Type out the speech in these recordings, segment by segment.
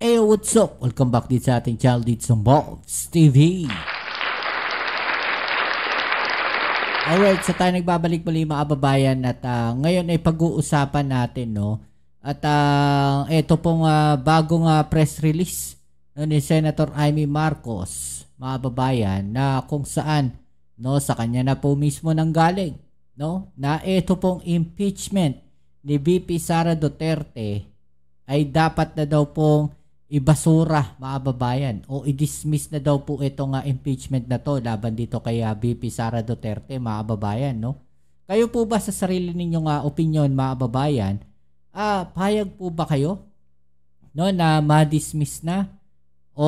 Hey, what's up? Welcome back dito sa ating Child Eats and Balls TV. Alright, so tayo nagbabalik muli mga kababayan at ngayon ay pag-uusapan natin, no? At ito pong bagong press release ni Senator Amy Marcos, mga kababayan, na kung saan, no, sa kanya na po mismo nanggaling, no, na ito pong impeachment ni VP Sara Duterte ay dapat na daw pong ibasura, mga kababayan, o i-dismiss na daw po itong impeachment na to laban dito kay VP Sara Duterte, mga kababayan, no? Kayo po ba sa sarili ninyong opinion, mga kababayan, payag po ba kayo, no, na ma-dismiss na o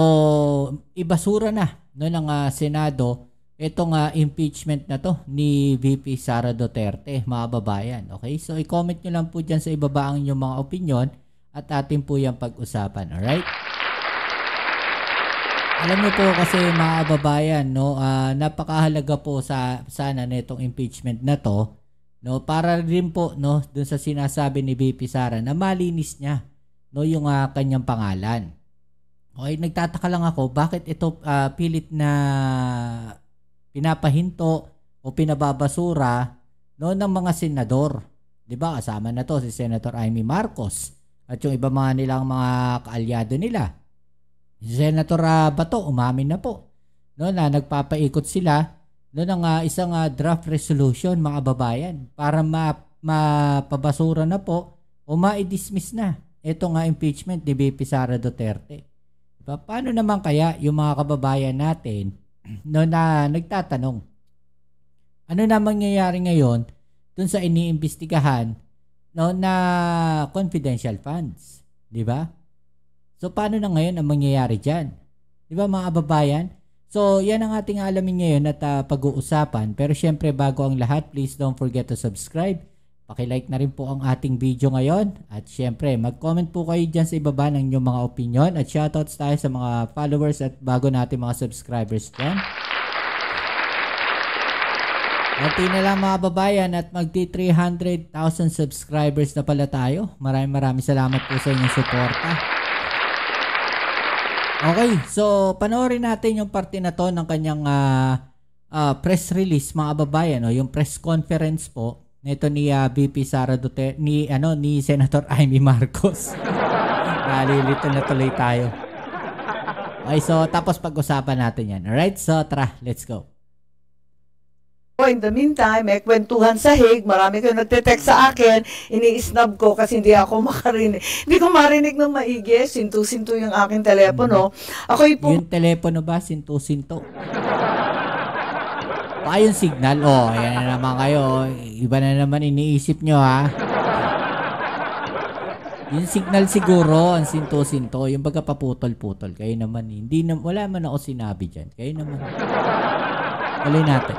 ibasura na, no, ng Senado itong impeachment na to ni VP Sara Duterte, mga kababayan? Okay, so i-comment nyo lang po dyan sa ibaba ang inyong mga opinion at atin po yung pag-usapan. Alright? Alam niyo po kasi, mga kababayan, no, napakahalaga po sana nitong impeachment na to, no, para rin po, no, dun sa sinasabi ni VP Sara na malinis niya, no, yung kanyang pangalan. Okay, nagtataka lang ako bakit ito pilit na pinapahinto o pinababasura, no, ng mga senador. 'Di ba? Kasama na to si Senator Amy Marcos at yung iba mga nilang mga kaalyado nila. Si Senator Bato umamin na po, no, na nagpapaikot sila, no, ng isang draft resolution, mga kababayan, para mapabasura na po o ma-dismiss na itong impeachment ni VP Sara Duterte. Diba? Paano naman kaya yung mga kababayan natin, no, na nagtatanong, ano na mangyayari ngayon dun sa iniimbestigahan, no, na confidential funds, di ba? So paano na ngayon ang mangyayari diyan? Di ba, mga kababayan? So yan ang ating alamin ngayon at pag-uusapan. Pero syempre, bago ang lahat, please don't forget to subscribe. Paki-like na rin po ang ating video ngayon. At syempre, mag-comment po kayo dyan sa ibaba ng inyong mga opinion. At shoutouts tayo sa mga followers at bago natin mga subscribers dyan. Konti na lang, mga babayan, at magti 300,000 subscribers na pala tayo. Maraming salamat po sa inyong suporta. Okay, so panoorin natin yung parte na to ng kanyang press release, mga babayan, no? Yung press conference po nito ni VP Sara Duterte, ni Senator Amy Marcos. Nalilito na tuloy tayo. Okay, so tapos pag-usapan natin yan. Alright, so tara, let's go. In the meantime, may kwentuhan sa Hague, marami kayo nagte-text sa akin, ini-snub ko kasi hindi ako makarinig. Hindi ko marinig ng maigi, sinto-sinto yung aking telepono. Yung telepono ba, sinto-sinto? Yung signal, ayan na naman kayo. Iba na naman iniisip nyo, ha? Yung signal siguro, ang sinto-sinto, yung baga paputol-putol. Kayo naman, wala man ako sinabi dyan. Kayo naman. Tuloy natin.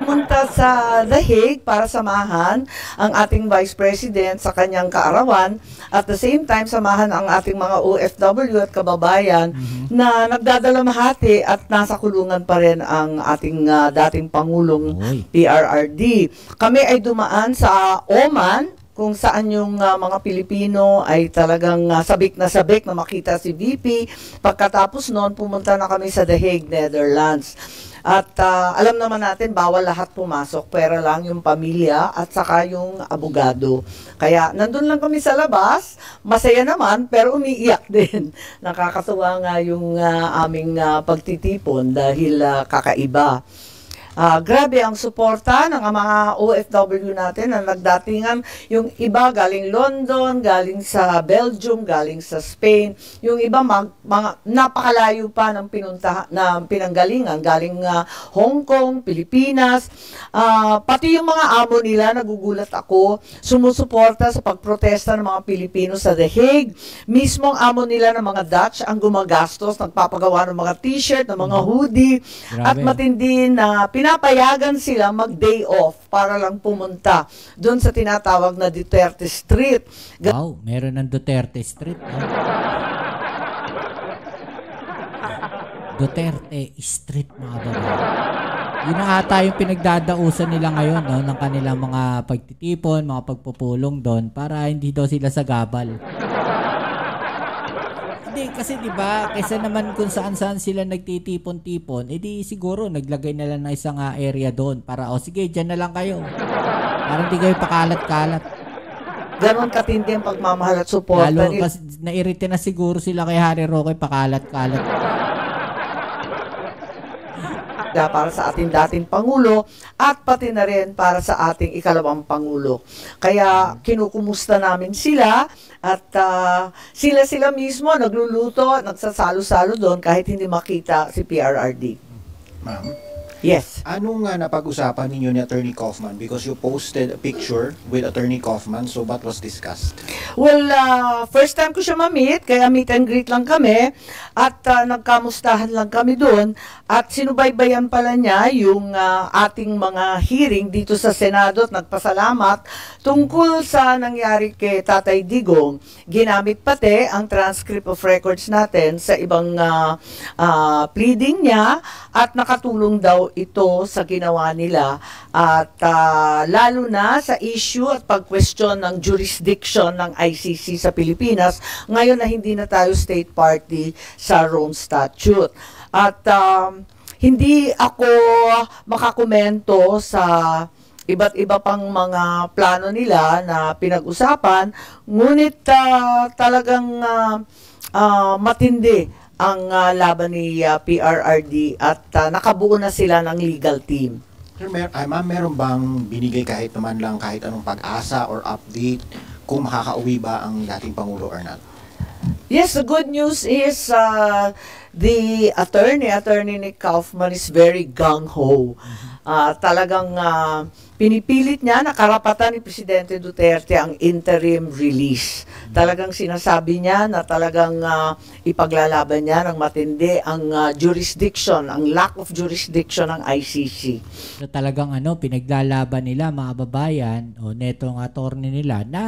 Pumunta sa The Hague para samahan ang ating Vice President sa kanyang kaarawan. At the same time, samahan ang ating mga OFW at kababayan na nagdadalamhati at nasa kulungan pa rin ang ating dating Pangulong PRRD. Kami ay dumaan sa Oman, kung saan yung mga Pilipino ay talagang sabik na makita si VP. Pagkatapos noon, pumunta na kami sa The Hague, Netherlands. At alam naman natin, bawal lahat pumasok, pero lang yung pamilya at saka yung abogado. Kaya nandun lang kami sa labas, masaya naman, pero umiiyak din. Nakakatuwa nga yung aming pagtitipon dahil kakaiba. Grabe ang suporta ng mga OFW natin na nagdatingan. Yung iba galing London, galing sa Belgium, galing sa Spain. Yung iba mga napakalayo pa ng pinanggalingan, galing Hong Kong, Pilipinas. Pati yung mga amo nila, nagugulat ako, sumusuporta sa pagprotesta ng mga Pilipino sa The Hague. Mismong amo nila ng mga Dutch ang gumagastos, nagpapagawa ng mga t-shirt, ng mga hoodie. Grabe. At matindi na pinapayagan sila mag-day off para lang pumunta doon sa tinatawag na Duterte Street. Wow, meron ng Duterte Street. Duterte Street, mga babae. Yun na ata yung pinagdadausan nila ngayon, no, ng kanilang mga pagtitipon, mga pagpupulong doon para hindi daw sila sagabal. Hindi, kasi di ba kaysa naman kung saan-saan sila nagtitipon-tipon, edi siguro naglagay na lang ng isang area doon para, sige, dyan na lang kayo. Parang di kayo pakalat-kalat. Ganon katindi ang pagmamahal at suporta Lalo, nila. kasi nairite na siguro sila kay Harry Roque, pakalat-kalat. Para sa ating dating Pangulo at pati na rin para sa ating ikalawang Pangulo. Kaya kinukumusta namin sila at sila mismo nagluluto, nagsasalo-salo doon kahit hindi makita si PRRD. Ma'am, Yes. anong napag-usapan ninyo ni Attorney Kaufman? Because you posted a picture with Attorney Kaufman, so what was discussed? Well, first time ko siya ma-meet, kaya meet and greet lang kami at nagkamustahan lang kami doon at sinubaybayan pala niya yung ating mga hearing dito sa Senado at nagpasalamat tungkol sa nangyari kay Tatay Digong. Ginamit pati ang transcript of records natin sa ibang pleading niya at nakatulong daw ito sa ginawa nila at lalo na sa issue at pag-question ng jurisdiction ng ICC sa Pilipinas ngayon na hindi na tayo state party sa Rome Statute. At hindi ako makakomento sa iba't iba pang mga plano nila na pinag-usapan, ngunit talagang matindi ang laban ni PRRD at nakabuo na sila ng legal team. Sir, ma'am, meron bang binigay kahit naman lang kahit anong pag-asa or update kung makakauwi ba ang dating Pangulo or not? Yes, the good news is the attorney Nick Kaufman is very gung-ho. Talagang pinipilit niya na karapatan ni Presidente Duterte ang interim release. Talagang sinasabi niya na talagang ipaglalaban niya ng matindi ang jurisdiction, ang lack of jurisdiction ng ICC. So talagang pinaglalaban nila mga babayan o netong attorney nila na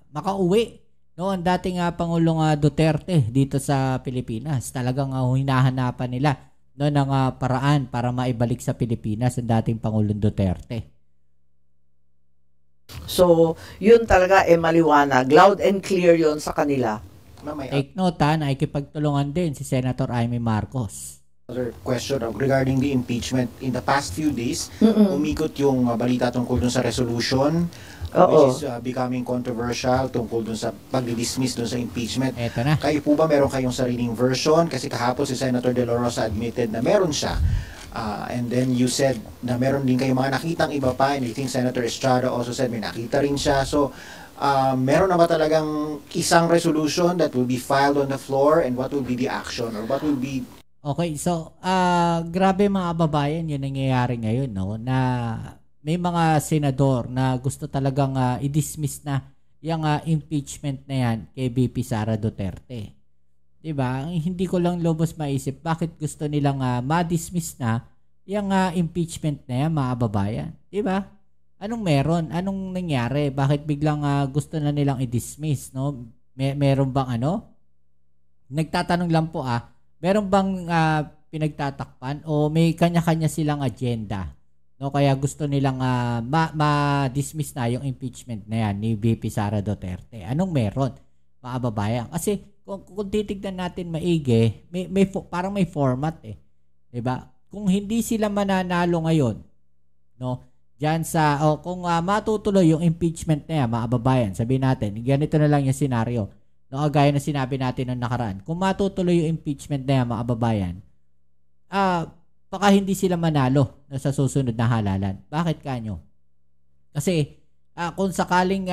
makauwi. No, ang dating Pangulong Duterte dito sa Pilipinas. Talagang hinahanapan nila ng paraan para maibalik sa Pilipinas ang dating Pangulong Duterte. So, yun talaga maliwanag. Loud and clear yun sa kanila. Take note nakikipagtulungan din si Senator Amy Marcos. Another question regarding the impeachment. In the past few days, umikot yung balita tungkol dun sa resolution which is becoming controversial tungkol dun sa pag-dismiss dun sa impeachment. Eto na. Kayo po ba meron kayong sariling version? Kasi kahapon si Senator De La Rosa admitted na meron siya. And then you said na meron din kayong mga nakitang iba pa, and I think Senator Estrada also said may nakita rin siya. So, meron na ba talagang isang resolution that will be filed on the floor, and what will be the action or what will be... Okay, so grabe mga babayan yung nangyayari ngayon, no, na may mga senador na gusto talagang i-dismiss na yung impeachment na yan kay VP Sara Duterte. Diba? Hindi ko lang lubos maisip bakit gusto nilang ma-dismiss na yung impeachment na yan, mga babayan. Diba? Anong meron? Anong nangyari? Bakit biglang gusto na nilang i-dismiss? No? Meron bang Nagtatanong lang po meron bang pinagtatakpan o may kanya-kanya silang agenda? No, kaya gusto nilang ma-dismiss na yung impeachment na yan ni VP Sara Duterte. Anong meron, mga babayan? Kasi kung titignan natin maigi, parang may format 'di ba? Kung hindi sila mananalo ngayon, no? Diyan sa kung matutuloy yung impeachment na yan, mga babayan, sabihin natin, ganito na lang yung scenario. No, gaya na sinabi natin noong nakaraan. Kung matutuloy yung impeachment na yan, mga babayan, baka hindi sila manalo sa susunod na halalan. Bakit kanyo? Kasi kung sakaling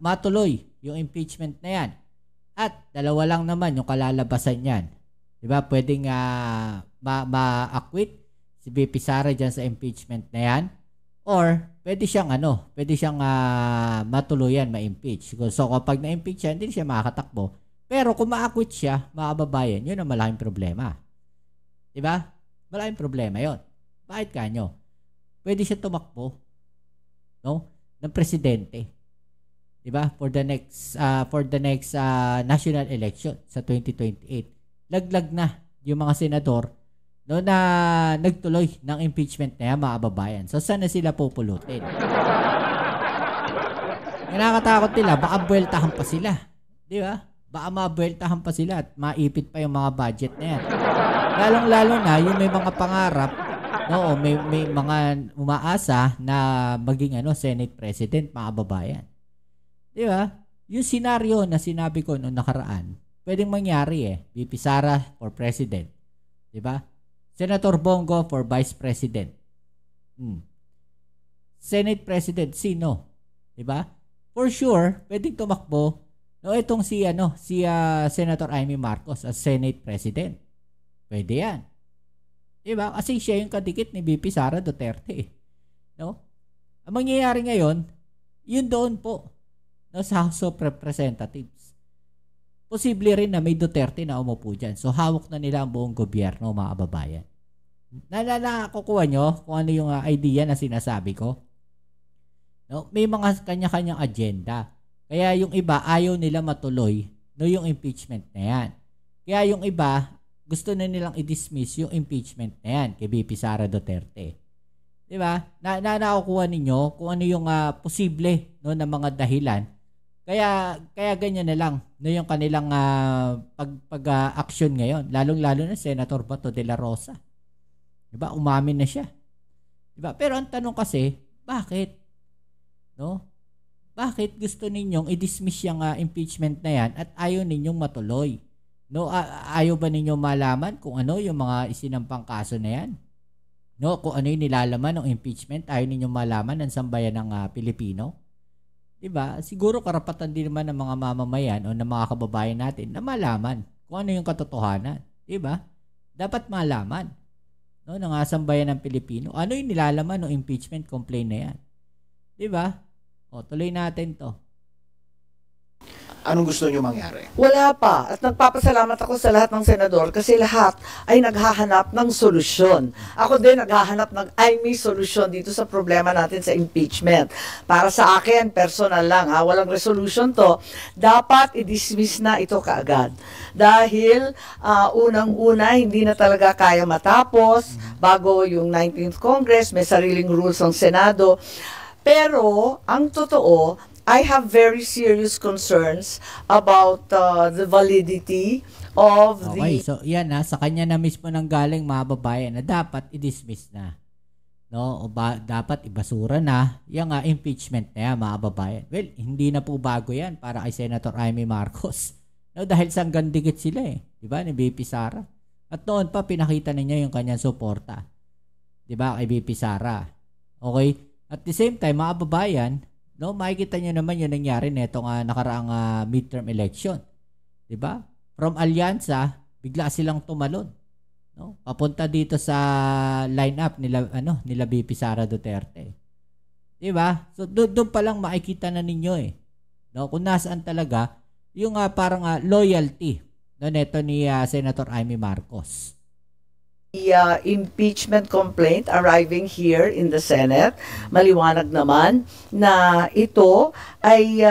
matuloy yung impeachment na yan, at dalawa lang naman yung kalalabasan yan. Diba? Pwedeng ma-acquit si VP Sara dyan sa impeachment na yan. Or pwede siyang matuluyan, ma-impeach. So kapag na-impeach siya, hindi siya makakatakbo. Pero kung ma-acquit siya, mga babayan, yun ang malaking problema. Diba? Malaking problema yon. Bakit kanyo? Pwede siya tumakbo, no, ng presidente. 'Di ba? For the next national election sa 2028. Laglag na yung mga senador, no, na nagtuloy ng impeachment na yan, mga babayan. So saan na sila pupulutin? Nakakatakot nila, baka buweltahan pa sila. 'Di ba? baka mabueltahan pa sila at maipit pa yung mga budget na yan. Lalong-lalo na yung may mga pangarap, no, may mga umaasa na maging Senate President, mga kababayan. Di ba? Yung senaryo na sinabi ko noong nakaraan, pwedeng mangyari VP Sara for President. Di ba? Senator Bongo for Vice President. Senate President, sino? Di ba? For sure, pwedeng tumakbo itong si Senator Amy Marcos as Senate President. Pwede yan. Diba? Kasi siya yung kadikit ni VP Sara Duterte. No? Ang mangyayari ngayon, yun doon po, sa House of Representatives. Posible rin na may Duterte na umupo dyan. So, hawak na nila ang buong gobyerno, mga kababayan. Nakakukuha nyo kung ano yung idea na sinasabi ko? No? May mga kanya-kanyang agenda. Kaya yung iba, ayaw nila matuloy yung impeachment na yan. Kaya yung iba, gusto na nilang i-dismiss yung impeachment na yan kay VP Sara Duterte. Diba? Nakukuha ninyo kung ano yung posible na mga dahilan. Kaya ganyan na lang yung kanilang pag-action ngayon. Lalong-lalo na Senator Bato de la Rosa. Diba? Umamin na siya. Diba? Pero ang tanong kasi, bakit? No? Bakit gusto ninyong i-dismiss yung impeachment na yan at ayaw ninyong matuloy? No, ayaw ba ninyong malaman kung ano yung mga isinampang kaso na yan? No, kung ano yung nilalaman ng impeachment, ayaw ninyong malaman ng sambayan ng Pilipino? Diba? Siguro karapatan din naman ng mga mamamayan o ng mga kababayan natin na malaman kung ano yung katotohanan. Diba? Dapat malaman ng sambayan ng Pilipino ano yung nilalaman ng impeachment complaint na yan. Diba? Tuloy natin to. Anong gusto niyo mangyari? Wala pa. At nagpapasalamat ako sa lahat ng senador kasi lahat ay naghahanap ng solusyon. Ako din naghahanap ng may solusyon dito sa problema natin sa impeachment. Para sa akin, personal lang, walang resolution to. Dapat i-dismiss na ito kaagad. Dahil unang-una, hindi na talaga kaya matapos bago yung 19th Congress, may sariling rules ang Senado. Pero, ang totoo, I have very serious concerns about the validity of Okay, so yan sa kanya na mismo nang galing, mga babayan, na dapat i-dismiss na. No? Dapat ibasura na yung impeachment na yan, mga babayan. Well, hindi na po bago yan para kay Senator Amy Marcos. No, dahil sanggandikit sila diba, ni VP Sara. At noon pa, pinakita niya yung kanyang suporta. Diba, kay VP Sara. Okay? At the same time, mga babayan, makikita nyo naman yung nangyari nitong nakaraang midterm election. Diba? From Alyansa, bigla silang tumalon. No? Papunta dito sa lineup nila VP Sara Duterte. Diba? So, doon pa lang makikita na ninyo no? Kung nasaan talaga yung parang loyalty neto ni Senator Amy Marcos. The impeachment complaint arriving here in the Senate, maliwanag naman na ito ay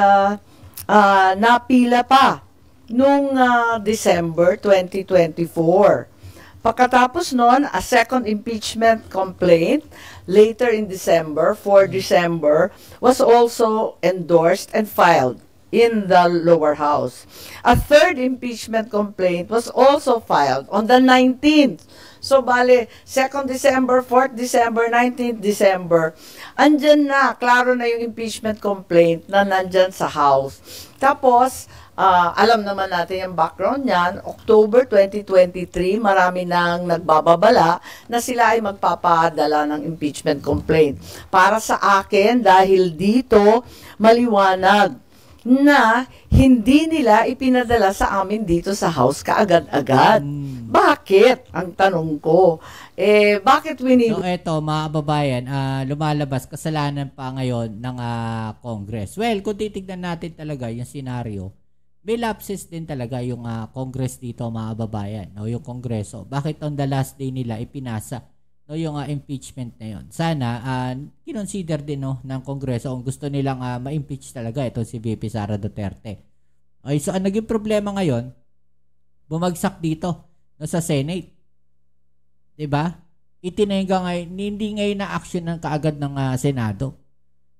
napila pa noong December 2024. Pagkatapos noon, a second impeachment complaint later in December, 4 December, was also endorsed and filed in the lower house. A third impeachment complaint was also filed on the 19th. So, bale, 2nd December, 4th December, 19th December, andyan na, klaro na yung impeachment complaint na nandyan sa House. Tapos, alam naman natin yung background niyan, October 2023, marami nang nagbababala na sila ay magpapadala ng impeachment complaint. Para sa akin, dahil dito, maliwanag na hindi nila ipinadala sa amin dito sa House kaagad-agad. Bakit? Ang tanong ko. Bakit So, eto, mga kababayan, lumalabas kasalanan pa ngayon ng Congress. Well, kung titignan natin talaga yung senaryo, may lapses din talaga yung Congress dito, mga kababayan. No, yung Kongreso. Bakit on the last day nila ipinasa yung impeachment na yun? Sana, kinonsider din ng Kongreso kung gusto nilang ma-impeach talaga ito si VP Sara Duterte. Okay, so ang naging problema ngayon, bumagsak dito sa Senate. Diba? Itinenga ngayon, hindi ngayon na action ng kaagad ng Senado.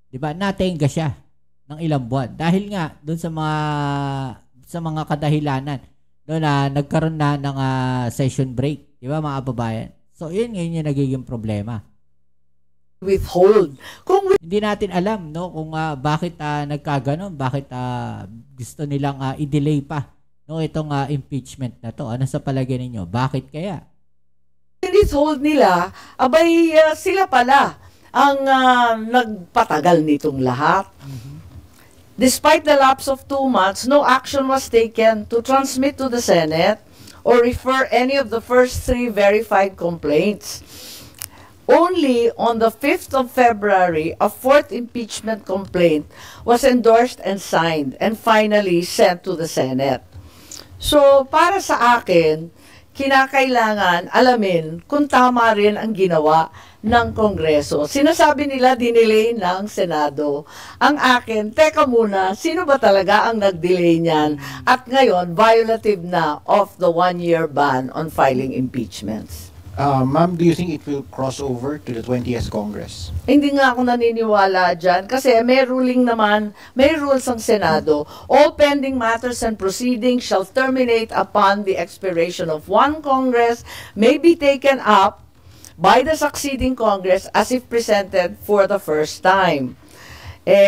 Diba? Natenga siya ng ilang buwan. Dahil nga, doon sa mga kadahilanan no, na nagkaroon na ng session break. Di ba mga kababayan? So, yun ngayon yung nagiging problema. Withhold. Hindi natin alam no kung bakit nagkaganon, bakit gusto nilang i-delay pa no itong impeachment na to. Ano sa palagay ninyo? Bakit kaya? Withhold nila, abay sila pala ang nagpatagal nitong lahat. Despite the lapse of 2 months, no action was taken to transmit to the Senate or refer any of the first 3 verified complaints. Only on the 5th of February, a 4th impeachment complaint was endorsed and signed and finally sent to the Senate. So, para sa akin, kinakailangan alamin kung tama rin ang ginawa ng Kongreso. Sinasabi nila dinelay ng Senado. Ang akin, teka muna, sino ba talaga ang nag-delay niyan? At ngayon, violative na of the 1-year ban on filing impeachments. Ma'am, do you think it will cross over to the 20th Congress? Hindi nga ako naniniwala dyan kasi may ruling naman, may rules ang Senado. All pending matters and proceedings shall terminate upon the expiration of 1 Congress, may be taken up by the succeeding Congress as if presented for the first time.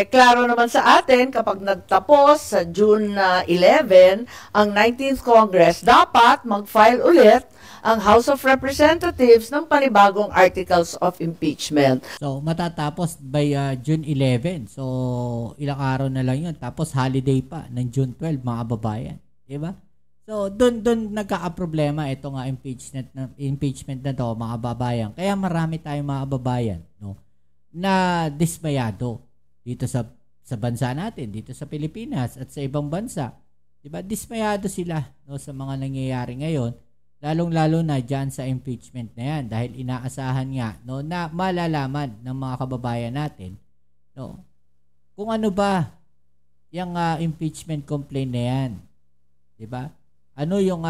Klaro naman sa atin, kapag nagtapos sa June 11, ang 19th Congress, dapat mag-file ulit ang House of Representatives ng panibagong articles of impeachment. So, matatapos by June 11. So, ilang araw na lang yun. Tapos, holiday pa ng June 12, mga kababayan. Diba? So, doon nagkakaproblema itong impeachment na to, mga kababayan. Kaya marami tayong mga kababayan no, na dismayado dito sa bansa natin, dito sa Pilipinas at sa ibang bansa. Diba? Dismayado sila no, sa mga nangyayari ngayon. Lalong-lalo na dyan sa impeachment na yan dahil inaasahan nga no, na malalaman ng mga kababayan natin no, kung ano ba yung impeachment complaint na yan. Diba? Ano yung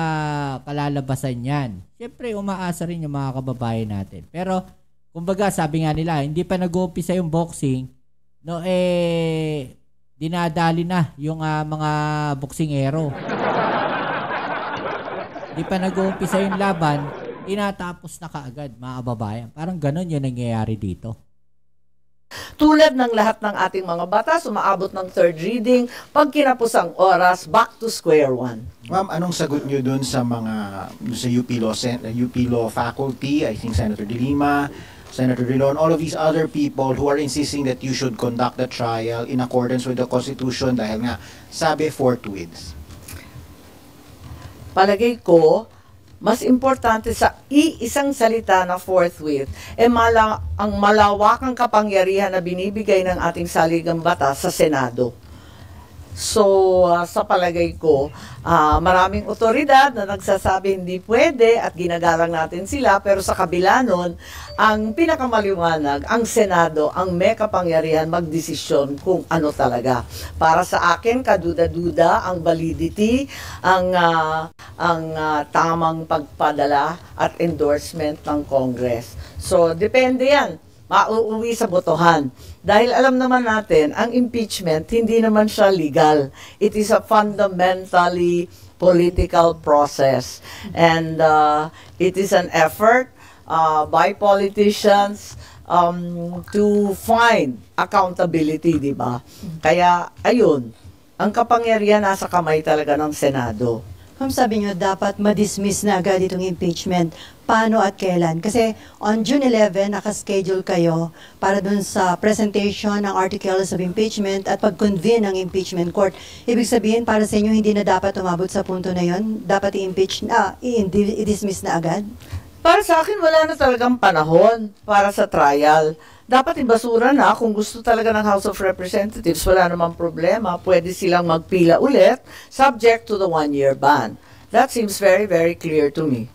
kalalabasan yan? Siyempre, umaasa rin yung mga kababayan natin. Pero, kumbaga, sabi nga nila, hindi pa nag-uumpisa yung boxing, no, dinadali na yung mga boksingero. Di pa nag-uumpisa yung laban, tinatapos na kaagad, mga kababayan. Parang ganun yung nangyayari dito. Tulad ng lahat ng ating mga batas, umaabot ng 3rd reading, pag kinapos ang oras, back to square one. Ma'am, anong sagot nyo dun sa UP Law faculty, I think Senator De Lima, Senator Drilon, all of these other people who are insisting that you should conduct the trial in accordance with the Constitution dahil nga sabi forthwith? Palagay ko, mas importante sa iisang salita na forthwith, ang malawakang kapangyarihan na binibigay ng ating saligang batas sa Senado. So, sa palagay ko, maraming otoridad na nagsasabi hindi pwede at ginagalang natin sila, pero sa kabila nun, ang pinakamaliwanag, ang Senado, ang may kapangyarihan magdesisyon kung ano talaga. Para sa akin, kaduda-duda, ang validity, ang tamang pagpadala at endorsement ng Congress. So, depende yan. Mauuwi sa botohan. Dahil alam naman natin, ang impeachment, hindi naman siya legal. It is a fundamentally political process. And it is an effort by politicians to find accountability, di ba? Kaya, ayun, ang kapangyarihan nasa kamay talaga ng Senado. Ma'am, sabi nyo, dapat ma-dismiss na agad itong impeachment. Paano at kailan? Kasi on June 11, nakaschedule kayo para dun sa presentation ng articles of impeachment at pag-convene ng impeachment court. Ibig sabihin, para sa inyo, hindi na dapat umabot sa punto na yon. Dapat i-impeach na, i-dismiss na agad? Para sa akin, wala na talagang panahon para sa trial. Dapat ibasura na kung gusto talaga ng House of Representatives, wala namang problema. Pwede silang magpila ulit, subject to the 1-year ban. That seems very, very clear to me.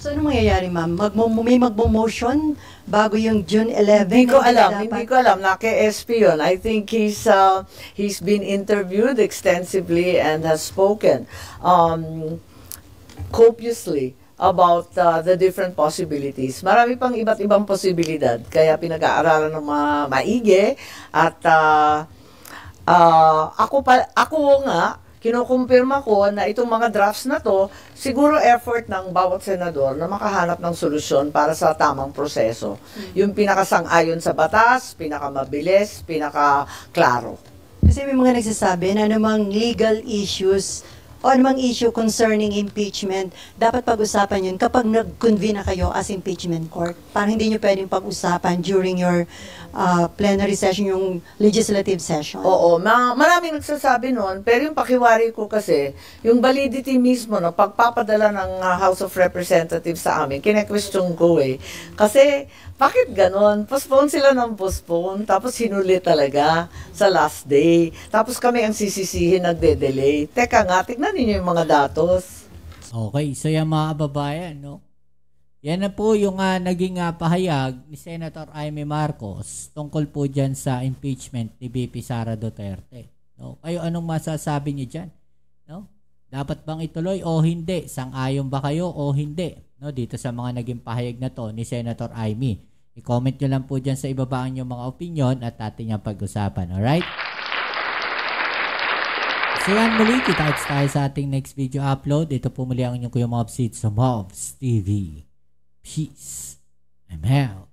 So, ano mangyayari, ma'am? May magmo-motion bago yung June 11? Hindi ko alam. Naka-SP yun. I think he's been interviewed extensively and has spoken copiously about the different possibilities. Marami pang iba't ibang posibilidad. Kaya pinag-aaralan ng mga maigi at ako nga, kinukumpirma ko na itong mga drafts na to, siguro effort ng bawat senador na makahanap ng solusyon para sa tamang proseso. Yung pinakasang-ayon sa batas, pinakamabilis, pinakaklaro. Kasi may mga nagsasabi na anumang legal issues o anumang issue concerning impeachment, dapat pag-usapan yun kapag nag-convene na kayo as impeachment court. Parang hindi nyo pwedeng pag-usapan during your plenary session, yung legislative session. Oo, maraming nagsasabi noon, pero yung pakiwari ko kasi, yung validity mismo, no, pagpapadala ng House of Representatives sa amin, kine-question ko eh. Kasi, bakit ganon? Postpone sila ng postpone, tapos hinuli talaga sa last day. Tapos kami ang sisisihin, nagde-delay. Teka nga, tignan ninyo yung mga datos. Okay, so yung mga kababayan, no? Yan na po yung naging pahayag ni Senator Amy Marcos tungkol po dyan sa impeachment ni VP Sara Duterte. No? Kayo, anong masasabi niyo dyan? No? Dapat bang ituloy o hindi? Sang-ayon ba kayo o hindi? No, dito sa mga naging pahayag na to ni Senator Amy. I-comment nyo lang po dyan sa ibabaan yung mga opinion at atin yung pag-usapan. Alright? So yan muli, kita-kits tayo sa ating next video upload. Ito po muli ang inyong Kuya Mobs sa Mobs TV. Peace. I'm out.